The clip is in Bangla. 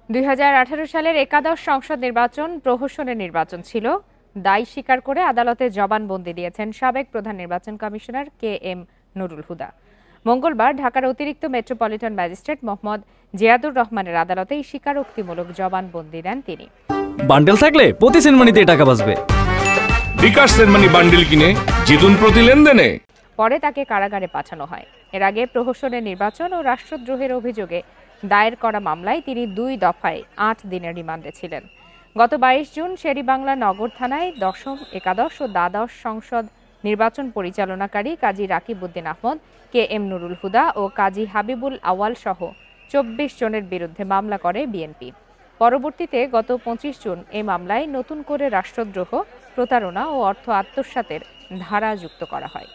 2018 সালের একাদশ সংসদ নির্বাচন প্রহসনের নির্বাচন ছিল দায় স্বীকার করে আদালতে জবানবন্দি দিয়েছেন সাবেক প্রধান নির্বাচন কমিশনার KM নুরুল হুদা। মঙ্গলবার ঢাকার অতিরিক্ত মেট্রোপলিটন ম্যাজিস্ট্রেট মোহাম্মদ জিয়াদুর রহমানের আদালতে এই স্বীকারোক্তিমূলক জবানবন্দি দেন তিনি। বান্ডেল থাকলে প্রতি সেনমানিতে টাকা বাঁচবে। বিকাশ সেনমানি বান্ডেল কিনে জিতুন প্রতি লেনদেনে। পরে তাকে কারাগারে পাঠানো হয়। এর আগে প্রহসনের নির্বাচন ও রাষ্ট্রদ্রোহের অভিযোগে দায়ের করা মামলায় তিনি 2 দফায় 8 দিনের রিমান্ডে ছিলেন। গত 22 জুন শেরেবাংলা নগর থানায় দশম, একাদশ ও দ্বাদশ সংসদ নির্বাচন পরিচালনাকারী কাজী রাকিবউদ্দিন আহমদ, KM নুরুল হুদা ও কাজী হাবিবুল আওয়াল সহ 24 জনের বিরুদ্ধে মামলা করে বিএনপি। পরবর্তীতে গত 25 জুন এই মামলায় নতুন করে রাষ্ট্রদ্রোহ, প্রতারণা ও অর্থ আত্মসাতের ধারা যুক্ত করা হয়।